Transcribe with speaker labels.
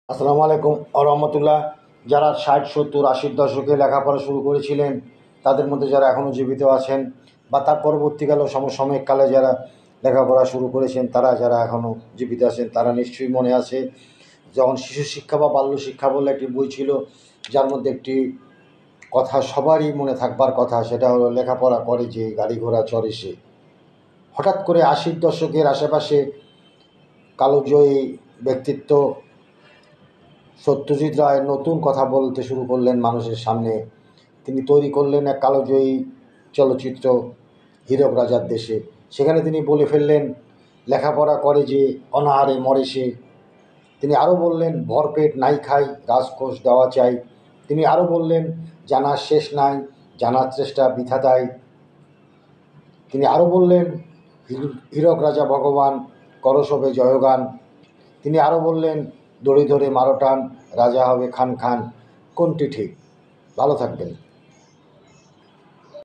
Speaker 1: আসসালামু আলাইকুম রহমতুল্লাহ। যারা 60, 70, 80-র দশকে লেখাপড়া শুরু করেছিলেন, তাদের মধ্যে যারা এখনও জীবিত আছেন বা তার পরবর্তীকালেও সমসাময়িক কালে যারা লেখাপড়া শুরু করেছেন, তারা যারা এখনও জীবিত আছেন, তারা নিশ্চয়ই মনে আছে যখন শিশু শিক্ষা বা বাল্য শিক্ষা বলে একটি বই ছিল, যার মধ্যে একটি কথা সবারই মনে থাকবার কথা, সেটা হলো লেখাপড়া করে যে গাড়ি ঘোড়া চড়ে সে। হঠাৎ করে 80-র দশকের আশেপাশে কালজয়ী ব্যক্তিত্ব সত্যজিৎ রায় নতুন কথা বলতে শুরু করলেন মানুষের সামনে। তিনি তৈরি করলেন এক কালজয়ী চলচ্চিত্র হীরক রাজার দেশে। সেখানে তিনি বলে ফেললেন, লেখাপড়া করে যে অনাহারে মরে সে। তিনি আরও বললেন, ভরপেট নাই খাই, রাজকোষ দেওয়া চাই। তিনি আরও বললেন, জানার শেষ নাই, জানার চেষ্টা বৃথা দায়। তিনি আরও বললেন, হীরক রাজা ভগবান, করসবে জয়গান। তিনি আরও বললেন, দড়ি ধরে মারো টান, রাজা হবে খান খান। কোনটি ঠিক? ভালো থাকবেন।